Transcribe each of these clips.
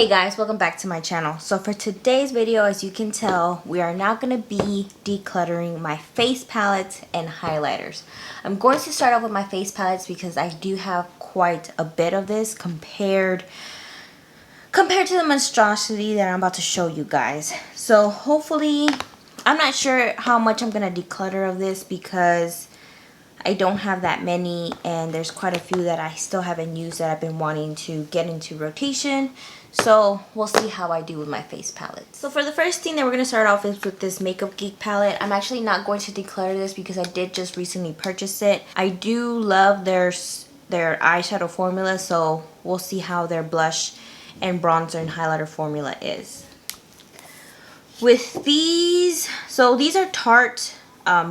Hey guys, welcome back to my channel. So for today's video, as you can tell, we are now going to be decluttering my face palettes and highlighters. I'm going to start off with my face palettes because I do have quite a bit of this compared to the monstrosity that I'm about to show you guys. So hopefully, I'm not sure how much I'm going to declutter of this because I don't have that many, and there's quite a few that I still haven't used that I've been wanting to get into rotation. So we'll see how I do with my face palettes. So for the first thing that we're going to start off is with this Makeup Geek palette. I'm actually not going to declutter this because I did just recently purchase it. I do love their eyeshadow formula, so we'll see how their blush and bronzer and highlighter formula is. With these, so these are Tarte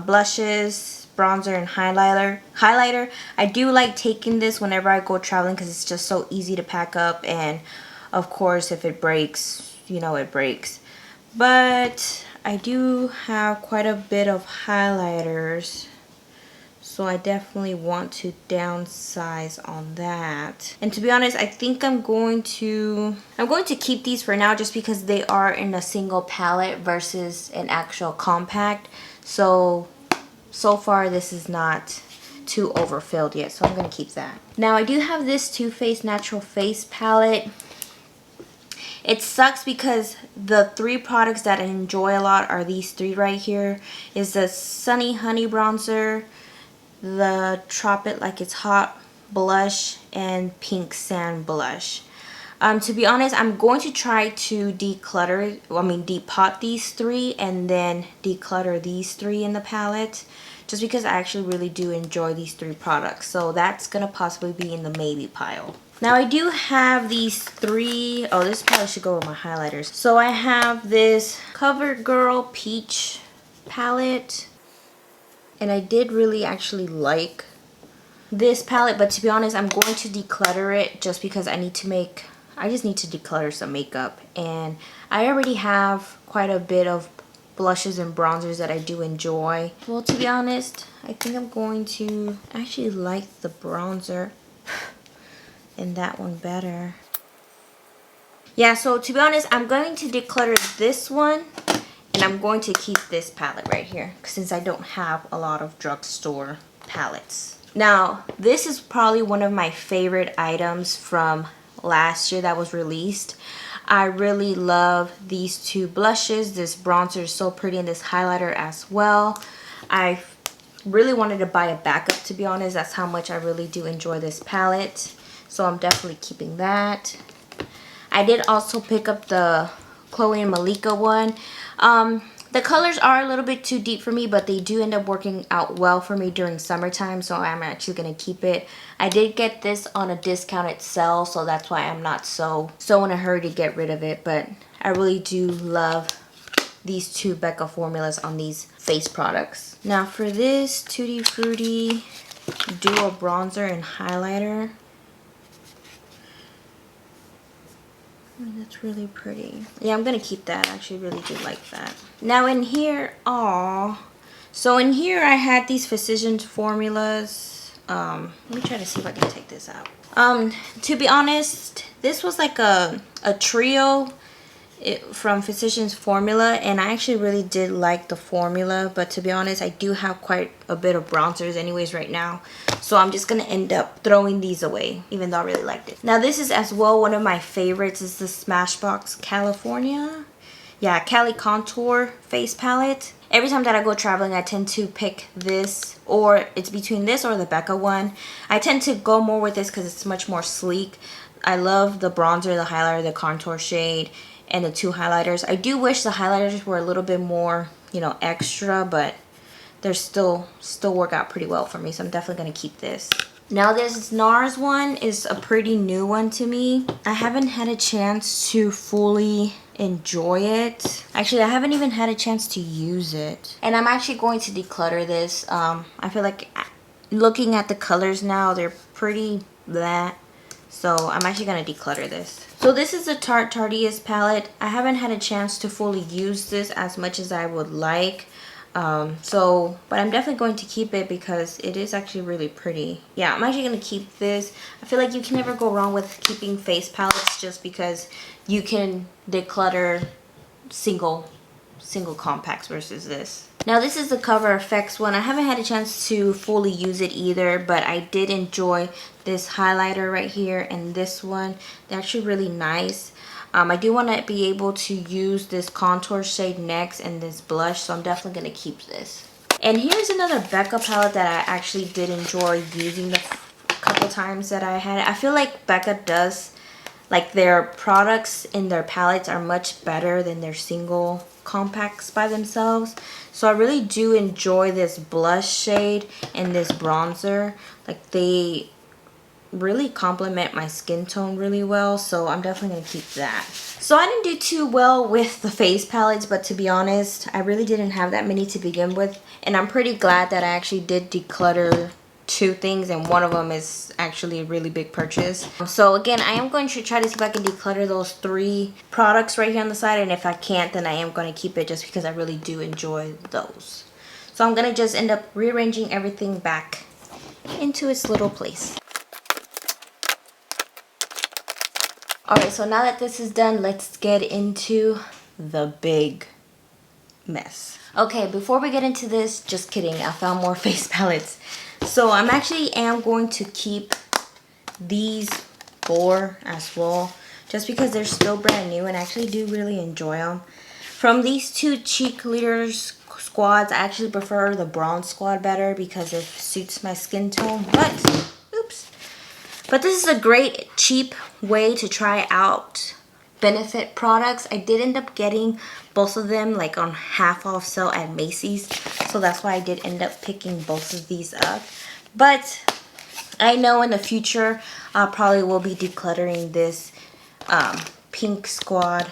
blushes, bronzer and highlighter. I do like taking this whenever I go traveling because it's just so easy to pack up, and of course if it breaks, you know it breaks. But I do have quite a bit of highlighters, so I definitely want to downsize on that. And to be honest, I think I'm going to keep these for now just because they are in a single palette versus an actual compact. So far this is not too overfilled yet, so I'm going to keep that. Now I do have this Too Faced Natural Face palette. It sucks because the three products that I enjoy a lot are these three right here. Is the Sunny Honey Bronzer, the Drop It Like It's Hot blush, and Pink Sand blush. To be honest, I'm going to try to depot these three and then declutter these three in the palette, just because I actually really do enjoy these three products. So that's going to possibly be in the maybe pile. Now I do have these three, oh this probably should go with my highlighters. So I have this CoverGirl Peach palette, and I did really actually like this palette, but to be honest, I'm going to declutter it just because I just need to declutter some makeup, and I already have quite a bit of blushes and bronzers that I do enjoy. Well, to be honest, I think I'm going to actually like the bronzer and that one better. Yeah, so to be honest, I'm going to declutter this one, and I'm going to keep this palette right here since I don't have a lot of drugstore palettes. Now, this is probably one of my favorite items from last year that was released. I really love these two blushes. This bronzer is so pretty, and this highlighter as well. I really wanted to buy a backup, to be honest. That's how much I really do enjoy this palette. So I'm definitely keeping that. I did also pick up the Chloe and Malika one. The colors are a little bit too deep for me, but they do end up working out well for me during summertime, so I'm actually going to keep it. I did get this on a discounted sale, so that's why I'm not so in a hurry to get rid of it, but I really do love these two Becca formulas on these face products. Now for this Tutti Frutti Duo Bronzer and Highlighter, that's really pretty. Yeah, I'm gonna keep that. I actually really do like that. Now in here, so in here I had these Physicians formulas. Let me try to see if I can take this out. To be honest, this was like a trio from Physicians formula, and I actually really did like the formula, but to be honest, I do have quite a bit of bronzers anyways right now, so I'm just gonna end up throwing these away, even though I really liked it. Now this is as well one of my favorites, is the Smashbox California, yeah, Cali Contour face palette. Every time that I go traveling, I tend to pick this, or it's between this or the Becca one. I tend to go more with this because it's much more sleek. I love the bronzer, the highlighter, the contour shade, and the two highlighters. I do wish the highlighters were a little bit more, you know, extra, but they're still work out pretty well for me, so I'm definitely going to keep this. Now this NARS one is a pretty new one to me. I haven't had a chance to fully enjoy it. Actually, I haven't even had a chance to use it. And I'm actually going to declutter this. I feel like looking at the colors now, they're pretty blah. So I'm actually going to declutter this. So this is the Tarte Tarteist palette. I haven't had a chance to fully use this as much as I would like. But I'm definitely going to keep it because it is actually really pretty. Yeah, I'm actually going to keep this. I feel like you can never go wrong with keeping face palettes just because you can declutter single compacts versus this. Now this is the Cover FX one. I haven't had a chance to fully use it either, but I did enjoy this highlighter right here and this one. They're actually really nice. I do want to be able to use this contour shade next and this blush, so I'm definitely going to keep this. And here's another Becca palette that I actually did enjoy using the couple times that I had it. I feel like Becca does, like, their products in their palettes are much better than their single compacts by themselves. So I really do enjoy this blush shade and this bronzer. Like, they really complement my skin tone really well, so I'm definitely going to keep that. So I didn't do too well with the face palettes, but to be honest, I really didn't have that many to begin with, and I'm pretty glad that I actually did declutter 2 things, and one of them is actually a really big purchase. So again, I am going to try to see if I can declutter those 3 products right here on the side, and if I can't, then I am going to keep it just because I really do enjoy those. So I'm going to just end up rearranging everything back into its little place. Alright, so now that this is done, let's get into the big mess. Okay, before we get into this, just kidding, I found more face palettes. So I'm actually going to keep these 4 as well, just because they're still brand new and I actually do really enjoy them. From these 2 cheek leaders squads, I actually prefer the bronze squad better because it suits my skin tone, but oops. But this is a great cheap way to try out Benefit products. I did end up getting both of them like on half off sale at Macy's, so that's why I did end up picking both of these up. But I know in the future I probably will be decluttering this Pink Squad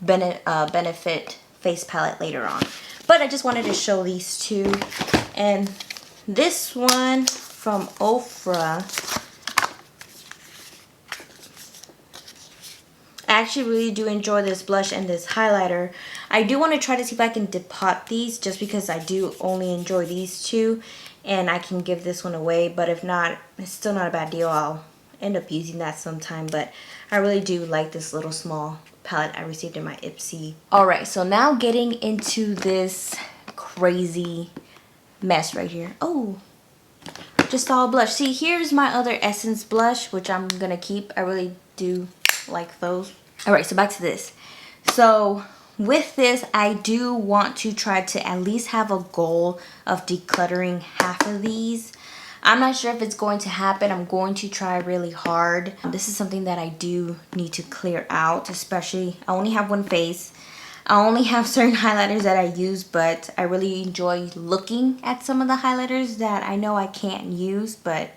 Benefit face palette later on. But I just wanted to show these 2. And this one from Ofra, I actually really do enjoy this blush and this highlighter. I do want to try to see if I can depot these just because I do only enjoy these 2 and I can give this one away, but if not, it's still not a bad deal. I'll end up using that sometime, but I really do like this little small palette I received in my Ipsy. Alright, so now getting into this crazy mess right here. Oh, just all blush. See, here's my other Essence blush, which I'm gonna keep. I really do like those. Alright, so back to this. So with this, I do want to try to at least have a goal of decluttering half of these. I'm not sure if it's going to happen. I'm going to try really hard. This is something that I do need to clear out, especially I only have one face. I only have certain highlighters that I use, but I really enjoy looking at some of the highlighters that I know I can't use, but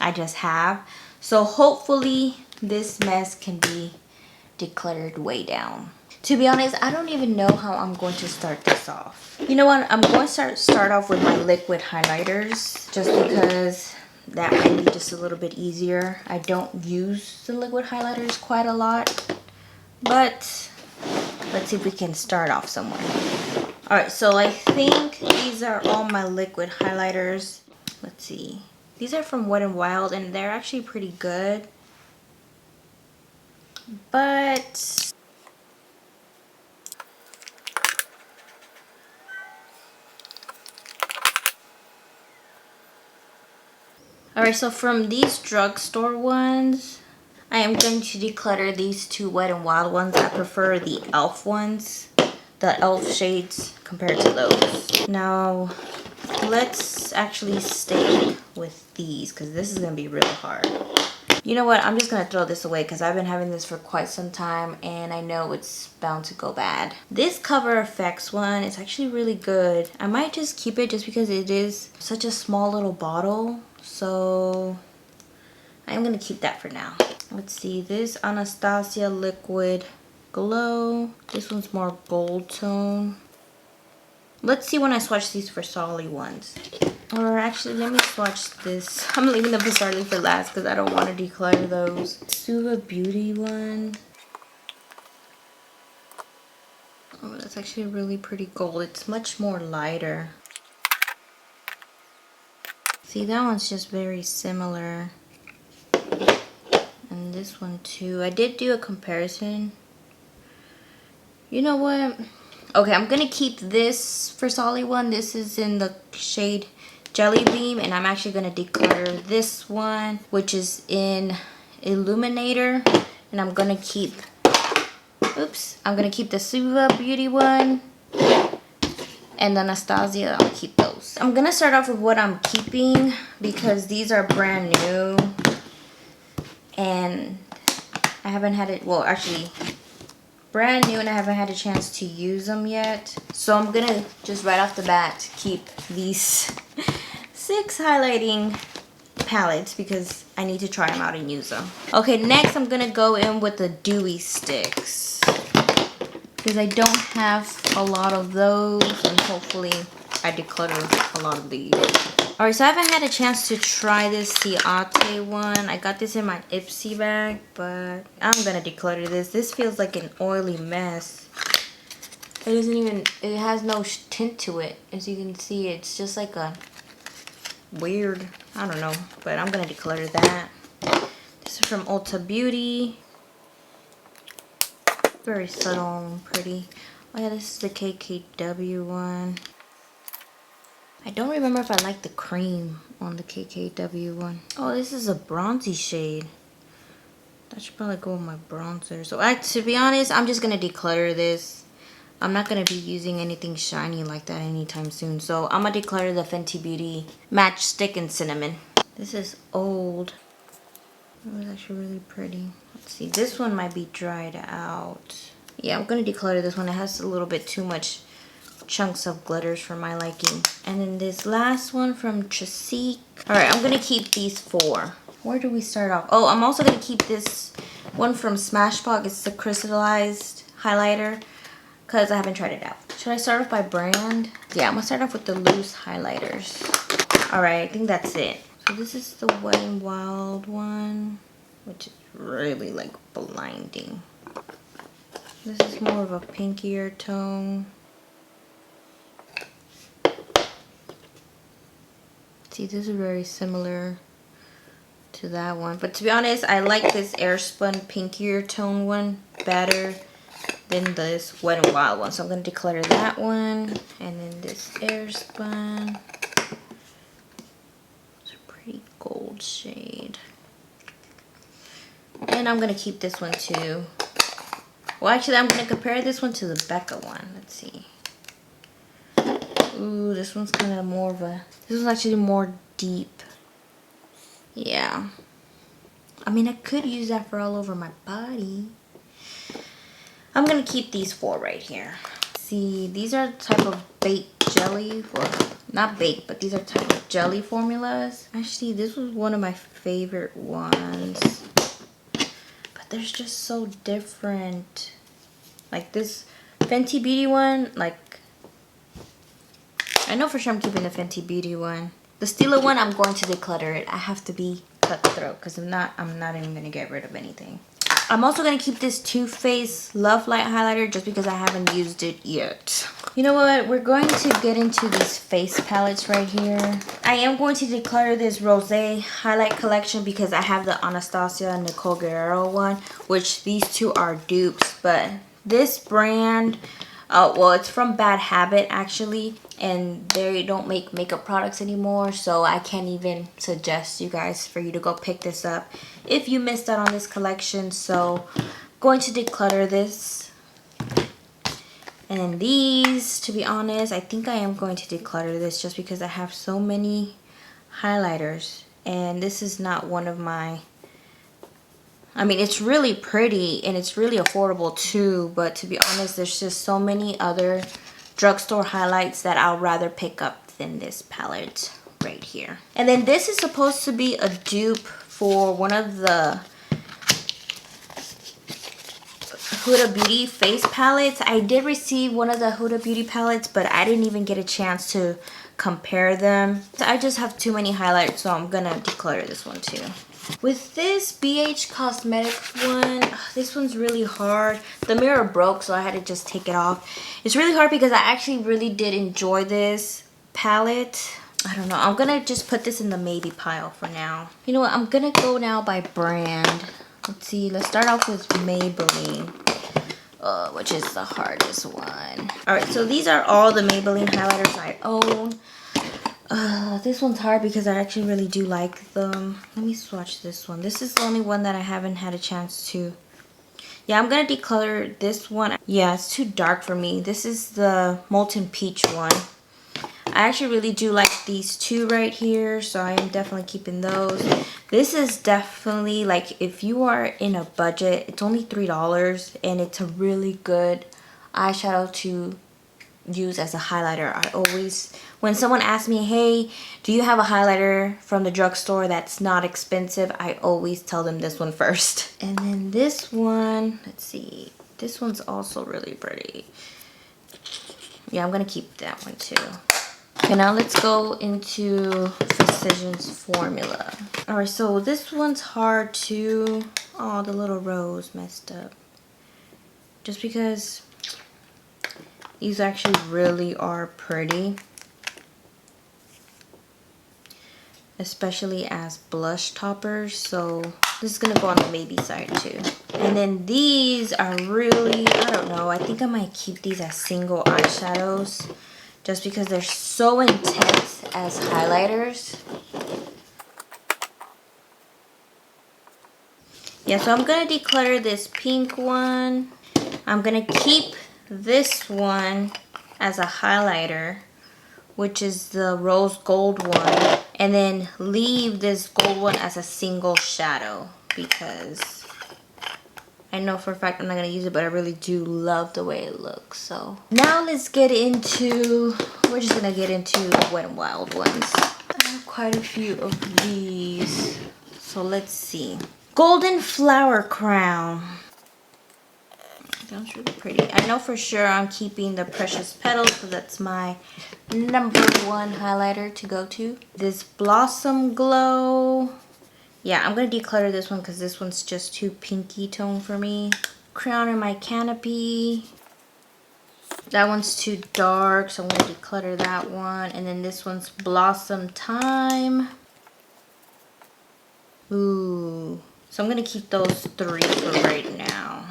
I just have. So hopefully this mess can be decluttered way down. To be honest, I don't even know how I'm going to start this off. You know what? I'm going to start off with my liquid highlighters just because that might be just a little bit easier. I don't use the liquid highlighters quite a lot, but let's see if we can start off somewhere. Alright, so I think these are all my liquid highlighters. Let's see. These are from Wet n Wild and they're actually pretty good. But alright, so from these drugstore ones, I am going to declutter these 2 Wet n Wild ones. I prefer the e.l.f. ones, the e.l.f. shades compared to those. Now, let's actually stay with these because this is going to be really hard. You know what? I'm just going to throw this away because I've been having this for quite some time and I know it's bound to go bad. This Cover FX one is actually really good. I might just keep it just because it is such a small little bottle. So I'm going to keep that for now. Let's see. This Anastasia Liquid Glow. This one's more gold tone. Let's see when I swatch these for Solly ones. Or actually, let me swatch this. I'm leaving the Bizarrely for last because I don't want to declutter those. Suva Beauty one. I'm going to That's actually a really pretty gold. It's much more lighter. See, that one's just very similar. And this one too. I did do a comparison. You know what? Okay, I'm gonna keep this for solid one. This is in the shade Jelly Beam, and I'm actually gonna declutter this one, which is in Illuminator, and I'm gonna keep, oops, I'm gonna keep the Suva Beauty one, and the Anastasia, I'll keep those. I'm gonna start off with what I'm keeping because these are brand new, and I haven't had it, well, actually, brand new, and I haven't had a chance to use them yet. So I'm gonna just right off the bat keep these 6 highlighting palettes because I need to try them out and use them. Okay, next I'm gonna go in with the dewy sticks because I don't have a lot of those, and hopefully I declutter a lot of these. Alright, so I haven't had a chance to try this Ciate one. I got this in my Ipsy bag, but I'm gonna declutter this. This feels like an oily mess. It isn't even, it has no tint to it. As you can see, it's just like a weird, I don't know, but I'm gonna declutter that. This is from Ulta Beauty. Very subtle and pretty. Oh yeah, this is the KKW one. I don't remember if I like the cream on the KKW one. Oh, this is a bronzy shade. That should probably go with my bronzer. So to be honest, I'm just going to declutter this. I'm not going to be using anything shiny like that anytime soon. So I'm going to declutter the Fenty Beauty Matchstick in Cinnamon. This is old. It was actually really pretty. Let's see. This one might be dried out. Yeah, I'm going to declutter this one. It has a little bit too much chunks of glitters for my liking. And then this last one from Tresique. Alright, I'm gonna keep these 4. Where do we start off? Oh, I'm also gonna keep this one from Smashbox. It's the crystallized highlighter because I haven't tried it out. Should I start off by brand? Yeah, I'm gonna start off with the loose highlighters. Alright, I think that's it. So this is the Wet n Wild one, which is really like blinding. This is more of a pinkier tone. See, this is very similar to that one. But to be honest, I like this Airspun pinkier tone one better than this Wet n Wild one. So I'm going to declutter that one. And then this Airspun. It's a pretty gold shade. And I'm going to keep this one too. Well, actually, I'm going to compare this one to the Becca one. Let's see. Ooh, this one's kind of more of a... This one's actually more deep. Yeah. I mean, I could use that for all over my body. I'm going to keep these 4 right here. See, these are type of baked jelly. Well, not baked, but these are type of jelly formulas. Actually, this was one of my favorite ones. But they're just so different. Like this Fenty Beauty one, like... I know for sure I'm keeping the Fenty Beauty one. The Stila one, I'm going to declutter it. I have to be cutthroat because if not, I'm not even going to get rid of anything. I'm also going to keep this Too Faced Love Light highlighter just because I haven't used it yet. You know what? We're going to get into these face palettes right here. I am going to declutter this Rosé highlight collection because I have the Anastasia and Nicole Guerrero one, which these 2 are dupes. But this brand... well, it's from Bad Habit actually, and they don't make makeup products anymore, so I can't even suggest you guys for you to go pick this up if you missed out on this collection. So I'm going to declutter this. And then these, to be honest, I think I am going to declutter this just because I have so many highlighters, and this is not one of my... I mean, it's really pretty and it's really affordable too, but to be honest, there's just so many other drugstore highlights that I'll rather pick up than this palette right here. And then this is supposed to be a dupe for one of the Huda Beauty face palettes. I did receive one of the Huda Beauty palettes, but I didn't even get a chance to compare them. So I just have too many highlights, so I'm gonna declutter this one too. With this BH Cosmetics one, this one's really hard. The mirror broke, so I had to just take it off. It's really hard because I actually really did enjoy this palette. I don't know. I'm gonna just put this in the maybe pile for now. You know what? I'm gonna go now by brand. Let's see. Let's start off with Maybelline, which is the hardest one. All right. So these are all the Maybelline highlighters I own. This one's hard because I actually really do like them. Let me swatch this one. This is the only one that I haven't had a chance to. Yeah, I'm gonna declutter this one. Yeah, it's too dark for me. This is the Molten Peach one. I actually really do like these two right here, so I am definitely keeping those. This is definitely, like, if you are in a budget, it's only $3 and it's a really good eyeshadow to use as a highlighter. I always, when someone asks me, hey, do you have a highlighter from the drugstore that's not expensive, I always tell them this one first. And then this one, let's see, this one's also really pretty. Yeah, I'm gonna keep that one too. Okay, now let's go into Precision's formula. All right, so this one's hard too. Oh, the little rose messed up. Just because these actually really are pretty. Especially as blush toppers. So this is gonna go on the maybe side too. And then these are really, I don't know, I think I might keep these as single eyeshadows. Just because they're so intense as highlighters. Yeah, so I'm going to declutter this pink one. I'm going to keep this one as a highlighter, which is the rose gold one. And then leave this gold one as a single shadow because I know for a fact I'm not going to use it, but I really do love the way it looks. So now let's get into, we're just going to get into Wet n Wild ones. I have quite a few of these. So let's see. Golden Flower Crown. Sounds really pretty. I know for sure I'm keeping the Precious Petals because that's my #1 highlighter to go to. This Blossom Glow. Yeah, I'm going to declutter this one because this one's just too pinky tone for me. Crown in My Canopy. That one's too dark, so I'm going to declutter that one. And then this one's Blossom Time. Ooh. So I'm going to keep those 3 for right now.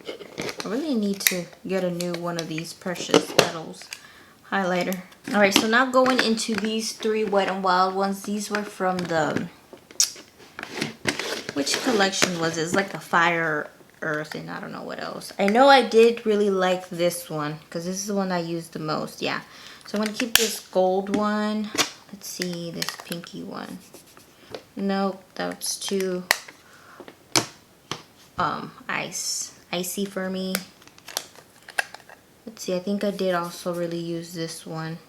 I really need to get a new one of these Precious Petals highlighter. Alright, so now going into these 3 Wet n Wild ones. These were from the... Which collection was it? It's like a Fire, Earth, and I don't know what else. I know I did really like this one because this is the one I used the most. Yeah. So I'm going to keep this gold one. Let's see, this pinky one. Nope, that's too icy for me. Let's see, I think I did also really use this one.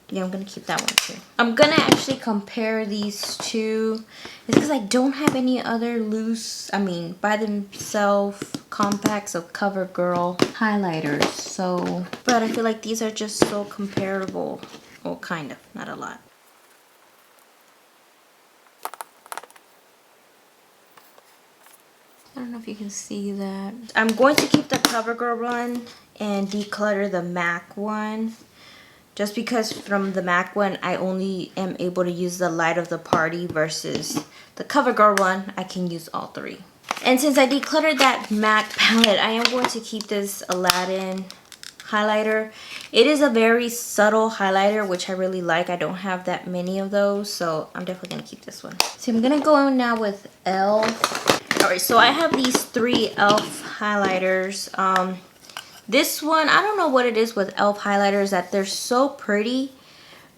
Yeah, I'm going to keep that one too. I'm going to actually compare these two. It's because I don't have any other loose, by themselves, compacts of CoverGirl highlighters. So, but I feel like these are just so comparable. Well, kind of, not a lot. I don't know if you can see that. I'm going to keep the CoverGirl one and declutter the MAC one. Just because from the MAC one, I only am able to use the Light of the Party versus the CoverGirl one, I can use all 3. And since I decluttered that MAC palette, I am going to keep this Aladdin highlighter. It is a very subtle highlighter, which I really like. I don't have that many of those, so I'm definitely going to keep this one. So I'm going to go in now with e.l.f. Alright, so I have these 3 e.l.f. highlighters. This one, I don't know what it is with e.l.f. highlighters, that they're so pretty,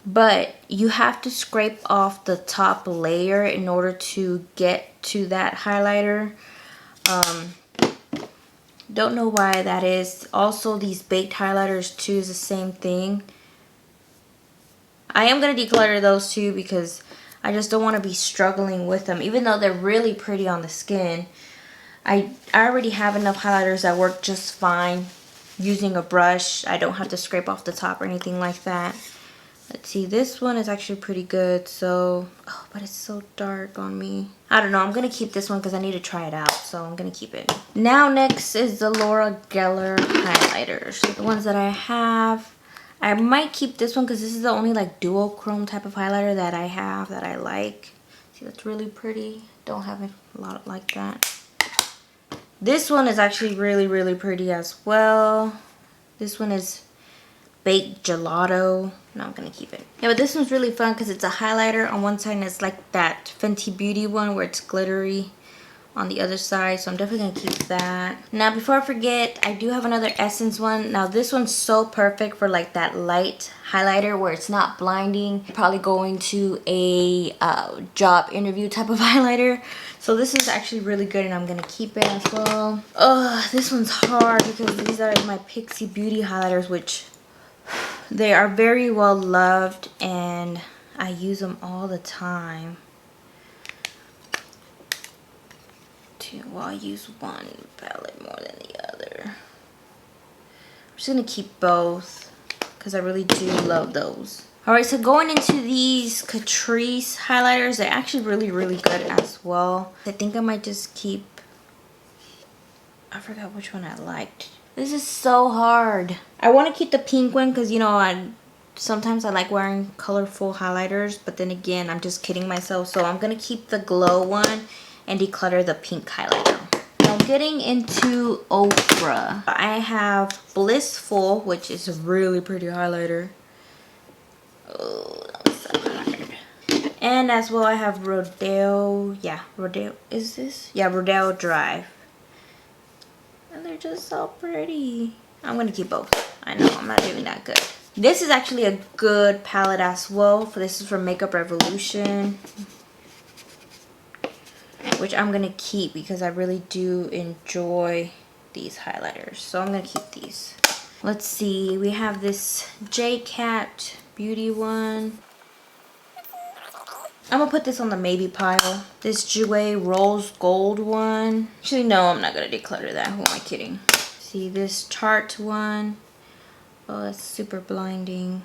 but you have to scrape off the top layer in order to get to that highlighter. Don't know why that is. Also, these baked highlighters too is the same thing. I am going to declutter those too because I just don't want to be struggling with them. Even though they're really pretty on the skin, I already have enough highlighters that work just fine. Using a brush, I don't have to scrape off the top or anything like that. Let's see, this one is actually pretty good. So, oh, but it's so dark on me. I don't know, I'm gonna keep this one because I need to try it out. So I'm gonna keep it. Now next is the Laura Geller highlighters. The ones that I have. I might keep this one because this is the only like duochrome type of highlighter that I have that I like. See, that's really pretty. Don't have a lot like that. This one is actually really pretty as well. This one is Baked Gelato. No, I'm gonna keep it. Yeah, but this one's really fun because it's a highlighter on one side and it's like that Fenty Beauty one where it's glittery on the other side. So I'm definitely gonna keep that. Now before I forget, I do have another Essence one. Now this one's so perfect for like that light highlighter where it's not blinding. Probably going to a job interview type of highlighter. So this is actually really good and I'm gonna keep it as well. Oh, this one's hard because these are my Pixie Beauty highlighters, which they are very well loved and I use them all the time. Well, I use one palette more than the other. I'm just gonna keep both because I really do love those. Alright, so going into these Catrice highlighters, they're actually really good as well. I think I might just keep, I forgot which one I liked. This is so hard. I want to keep the pink one because, you know, sometimes I like wearing colorful highlighters, but then again, I'm just kidding myself. So I'm going to keep the glow one and declutter the pink highlighter. Now getting into Ofra, I have Blissful, which is a really pretty highlighter. Oh, that was so hard. And as well, I have Rodeo. Yeah, Rodeo. Is this? Yeah, Rodeo Drive. And they're just so pretty. I'm going to keep both. I know, I'm not doing that good. This is actually a good palette as well. This is from Makeup Revolution, which I'm going to keep because I really do enjoy these highlighters. So I'm going to keep these. Let's see. We have this J-Cat Beauty one. I'm going to put this on the maybe pile. This Jouer Rose Gold one. Actually, no, I'm not going to declutter that. Who am I kidding? See this Tarte one. Oh, that's super blinding.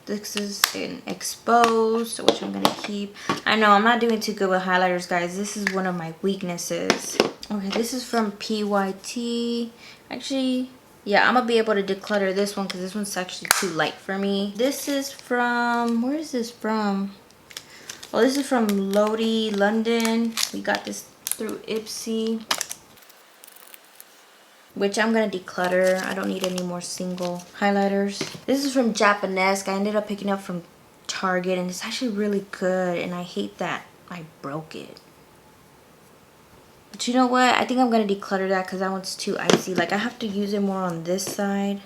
This is an Exposed, which I'm gonna keep. I know I'm not doing too good with highlighters, guys. This is one of my weaknesses. Okay, this is from PYT. Actually, yeah, I'm gonna be able to declutter this one because this one's actually too light for me. This is from, where is this from? Oh, this is from Lodi, London. We got this through Ipsy, which I'm gonna declutter. I don't need any more single highlighters. This is from Japanesque. I ended up picking up from Target and it's actually really good, and I hate that I broke it. But you know what? I think I'm gonna declutter that because that one's too icy. Like, I have to use it more on this side.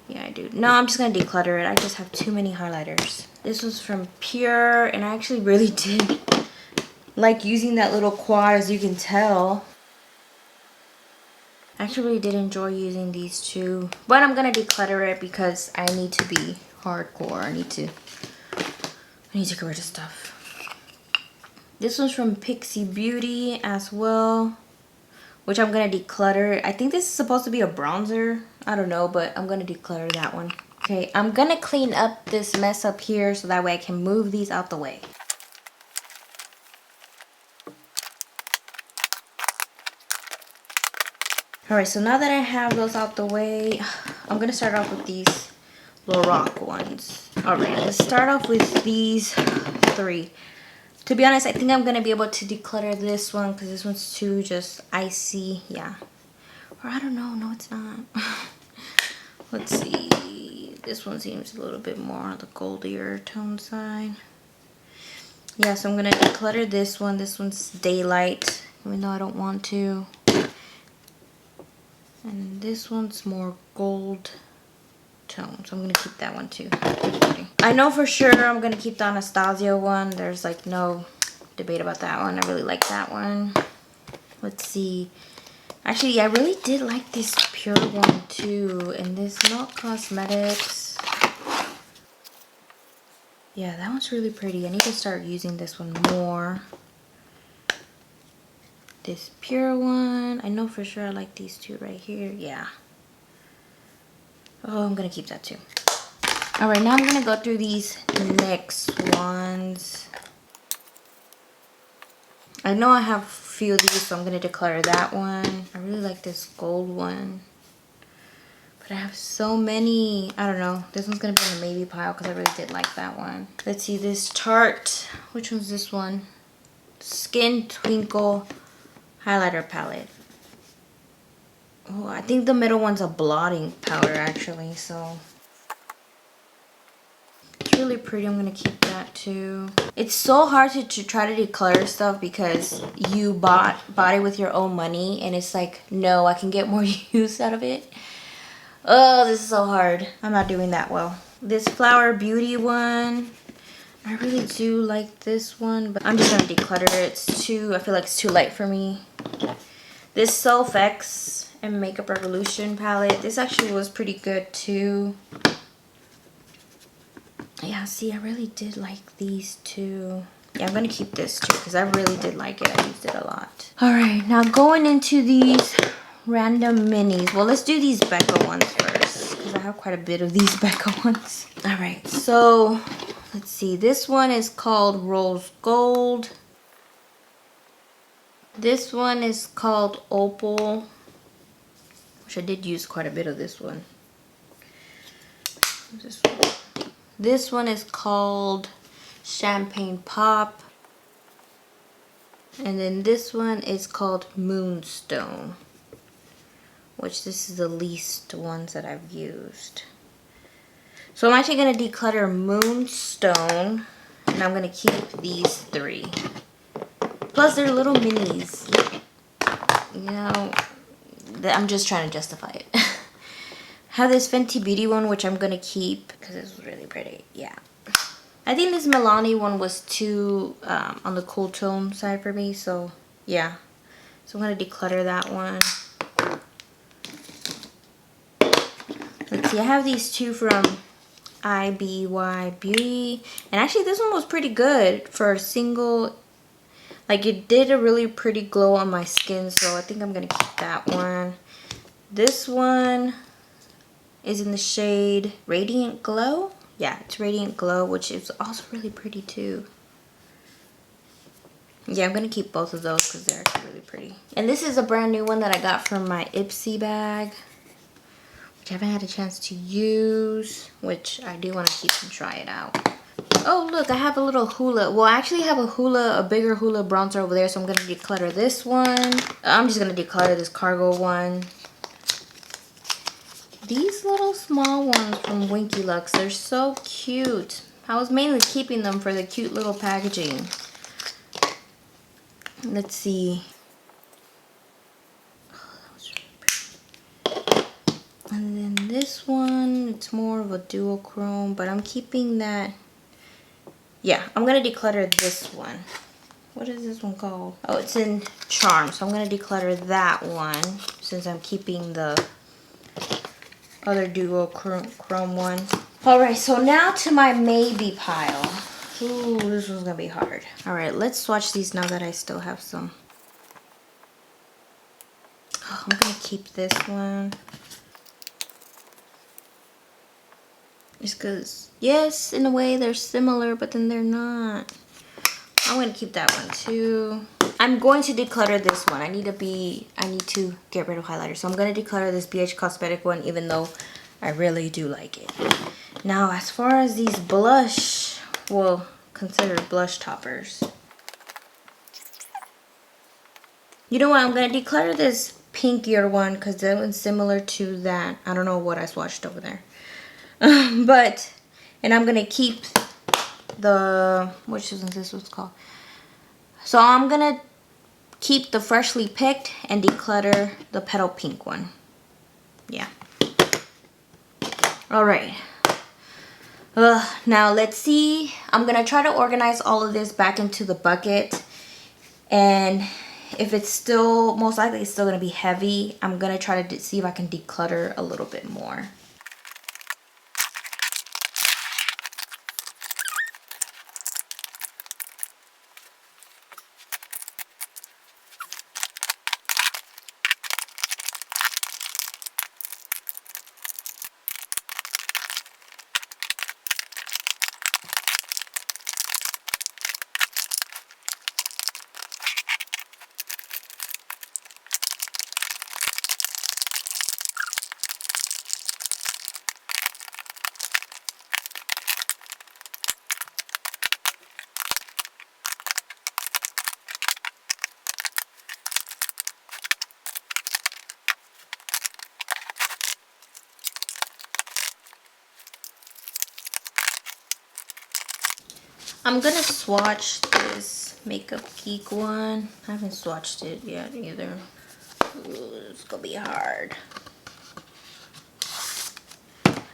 Yeah, I do. No, I'm just gonna declutter it. I just have too many highlighters. This was from Pure, and I actually really did like using that little quad, as you can tell. I actually really did enjoy using these two, but I'm gonna declutter it because I need to be hardcore. I need to get rid of stuff. This one's from Pixie Beauty as well, which I'm gonna declutter. I think this is supposed to be a bronzer. I don't know, but I'm gonna declutter that one. Okay, I'm gonna clean up this mess up here so that way I can move these out the way. Alright, so now that I have those out the way, I'm going to start off with these Lorac ones. Alright, let's start off with these three. To be honest, I think I'm going to be able to declutter this one because this one's too just icy. Yeah. Or I don't know. No, it's not. Let's see. This one seems a little bit more on the goldier tone side. Yeah, so I'm going to declutter this one. This one's Daylight, even though I don't want to. And this one's more gold tone, so I'm going to keep that one too. I know for sure I'm going to keep the Anastasia one. There's like no debate about that one. I really like that one. Let's see. Actually, yeah, I really did like this Pure one too. And this Milk Cosmetics. Yeah, that one's really pretty. I need to start using this one more. This Pure one. I know for sure I like these two right here. Yeah. Oh, I'm gonna keep that too. All right, now I'm gonna go through these next ones. I know I have a few of these, so I'm gonna declutter that one. I really like this gold one. But I have so many. I don't know. This one's gonna be in the maybe pile because I really did like that one. Let's see this Tarte. Which one's this one? Skin Twinkle highlighter palette. Oh, I think the middle one's a blotting powder actually, so it's really pretty. I'm gonna keep that too. It's so hard to try to declutter stuff because you bought it with your own money, and it's like, no, I can get more use out of it. Oh, this is so hard. I'm not doing that well. This Flower Beauty one, I really do like this one, but I'm just gonna declutter it. I feel like it's too light for me. This Self-X and Makeup Revolution palette, this actually was pretty good too. Yeah, see, I really did like these two. Yeah, I'm gonna keep this too because I really did like it. I used it a lot. All right, now going into these random minis. Well, let's do these Becca ones first because I have quite a bit of these Becca ones. All right, so let's see. This one is called Rose Gold. This one is called Opal, which I did use quite a bit of this one. This one is called Champagne Pop. And then this one is called Moonstone, which this is the least ones that I've used. So I'm actually going to declutter Moonstone, and I'm going to keep these three. Plus they're little minis. You know, I'm just trying to justify it. I have this Fenty Beauty one, which I'm going to keep because it's really pretty. Yeah. I think this Milani one was too on the cool tone side for me, so yeah. So I'm going to declutter that one. Let's see, I have these two from IBY Beauty. And actually this one was pretty good for a single. Like, it did a really pretty glow on my skin, so I think I'm going to keep that one. This one is in the shade Radiant Glow. Yeah, it's Radiant Glow, which is also really pretty too. Yeah, I'm going to keep both of those because they're actually really pretty. And this is a brand new one that I got from my Ipsy bag, which I haven't had a chance to use, which I do want to keep and try it out. Oh, look, I have a little Hoola. Well, I actually have a bigger Hoola bronzer over there, so I'm going to declutter this one. I'm just going to declutter this Cargo one. These little small ones from Winky Lux, they're so cute. I was mainly keeping them for the cute little packaging. Let's see. Oh, that was really pretty. And then this one, it's more of a duochrome, but I'm keeping that. Yeah, I'm going to declutter this one. What is this one called? Oh, it's in Charm, so I'm going to declutter that one since I'm keeping the other duochrome one. Alright, so now to my maybe pile. Ooh, this one's gonna be hard. Alright, let's swatch these now that I still have some. Oh, I'm gonna keep this one. Just because, yes, in a way they're similar, but then they're not. I'm gonna keep that one too. I'm going to declutter this one. I need to get rid of highlighter. So I'm gonna declutter this BH Cosmetic one, even though I really do like it. Now, as far as these blush, well, considered blush toppers. You know what? I'm gonna declutter this pinkier one because that one's similar to that. I don't know what I swatched over there. And I'm gonna keep the, which is this what's called? So I'm gonna keep the Freshly Picked and declutter the Petal Pink one. Yeah. Alright. Now let's see. I'm gonna try to organize all of this back into the bucket. And if it's still, most likely it's still gonna be heavy, I'm gonna try to see if I can declutter a little bit more. I'm gonna swatch this Makeup Geek one. I haven't swatched it yet either. Ooh, it's gonna be hard.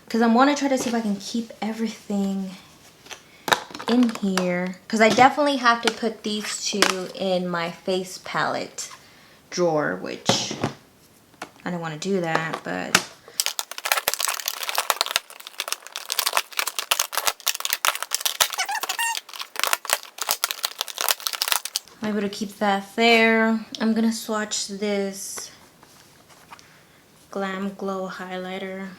Because I want to try to see if I can keep everything in here. Because I definitely have to put these two in my face palette drawer, which I don't want to do that, but I'm able to keep that there. I'm gonna swatch this Glam Glow highlighter.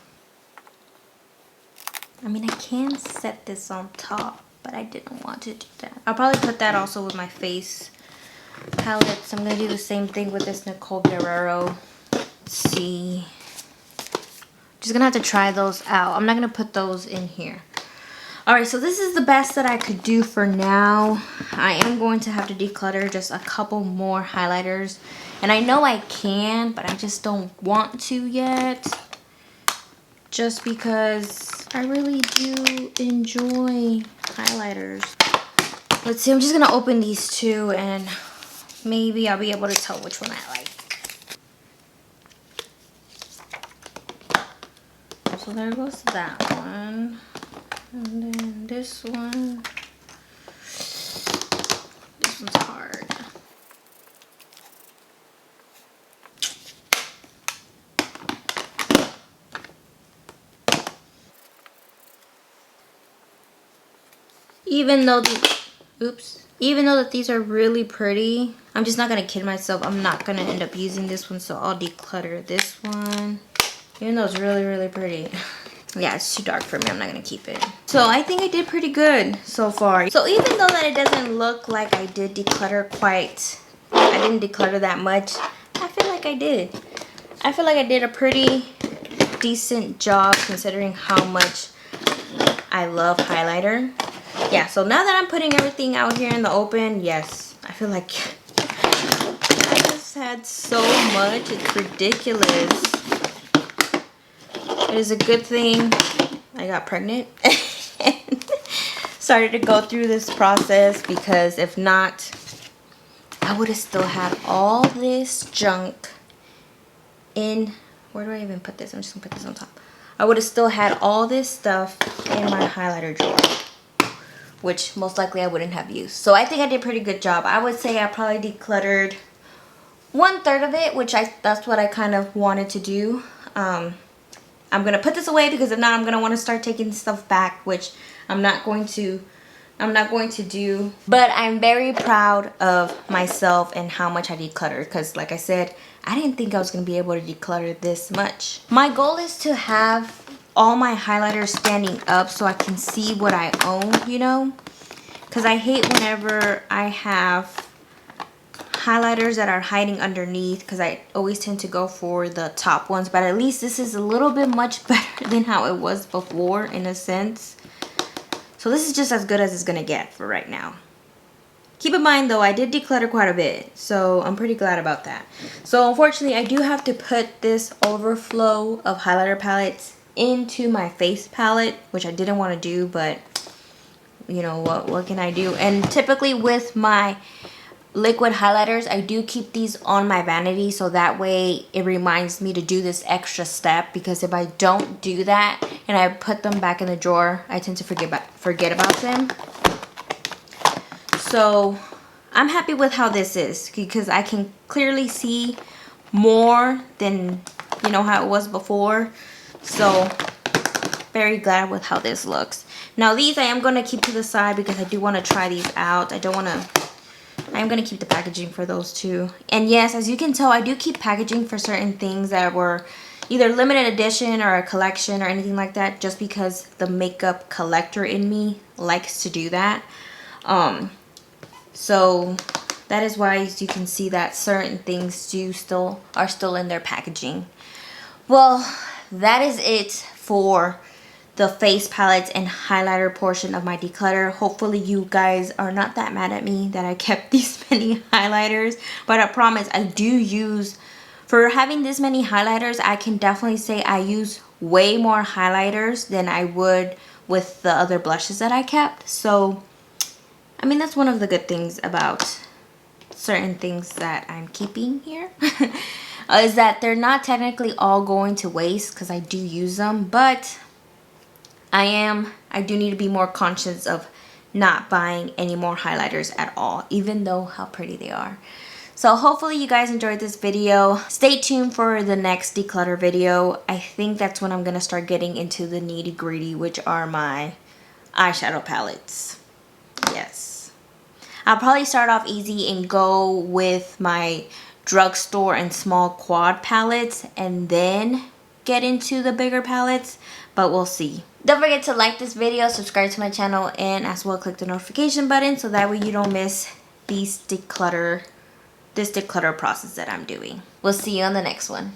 I mean, I can set this on top, but I didn't want to do that. I'll probably put that also with my face palettes. I'm gonna do the same thing with this Nicole Guerrero. Let's see. Just gonna have to try those out. I'm not gonna put those in here. Alright, so this is the best that I could do for now. I am going to have to declutter just a couple more highlighters. And I know I can, but I just don't want to yet. Just because I really do enjoy highlighters. Let's see, I'm just gonna open these two and maybe I'll be able to tell which one I like. So there goes that one. And then this one. This one's hard. Even though that these are really pretty, I'm just not gonna kid myself. I'm not gonna end up using this one, so I'll declutter this one. Even though it's really, really pretty. Yeah, it's too dark for me. I'm not gonna keep it. So I think I did pretty good so far. So even though that it doesn't look like I did declutter I didn't declutter that much, I feel like I did. I feel like I did a pretty decent job considering how much I love highlighter. Yeah, so now that I'm putting everything out here in the open, yes, I feel like I just had so much. It's ridiculous. It is a good thing I got pregnant and started to go through this process, because if not, I would have still had all this junk in, where do I even put this? I'm just gonna put this on top. I would have still had all this stuff in my highlighter drawer, which most likely I wouldn't have used. So I think I did a pretty good job. I would say I probably decluttered 1/3 of it, which that's what I kind of wanted to do. I'm gonna put this away, because if not, I'm gonna want to start taking stuff back, which I'm not going to do. But I'm very proud of myself and how much I decluttered, because like I said, I didn't think I was gonna be able to declutter this much. My goal is to have all my highlighters standing up so I can see what I own, you know, because I hate whenever I have highlighters that are hiding underneath, because I always tend to go for the top ones. But at least this is a little bit much better than how it was before, in a sense. So this is just as good as it's gonna get for right now. Keep in mind though, I did declutter quite a bit, so I'm pretty glad about that. So unfortunately, I do have to put this overflow of highlighter palettes into my face palette, which I didn't want to do, but you know what can I do? And typically with my liquid highlighters, I do keep these on my vanity, so that way it reminds me to do this extra step, because if I don't do that and I put them back in the drawer, I tend to forget about them. So I'm happy with how this is, because I can clearly see more than, you know, how it was before. So very glad with how this looks. Now these I am going to keep to the side, because I do want to try these out. I am going to keep the packaging for those too. And yes, as you can tell, I do keep packaging for certain things that were either limited edition or a collection or anything like that, just because the makeup collector in me likes to do that. So that is why you can see that certain things are still in their packaging. Well, that is it for the face palettes and highlighter portion of my declutter. Hopefully you guys are not that mad at me that I kept these many highlighters, but I promise I do use, for having this many highlighters, I can definitely say I use way more highlighters than I would with the other blushes that I kept. So I mean, that's one of the good things about certain things that I'm keeping here. Is that they're not technically all going to waste because I do use them, but I do need to be more conscious of not buying any more highlighters at all, even though how pretty they are. So hopefully you guys enjoyed this video. Stay tuned for the next declutter video. I think that's when I'm gonna start getting into the nitty gritty, which are my eyeshadow palettes. Yes. I'll probably start off easy and go with my Drugstore and small quad palettes and then get into the bigger palettes, but we'll see. Don't forget to like this video, subscribe to my channel, and as well click the notification button so that way you don't miss this declutter process that I'm doing. We'll see you on the next one.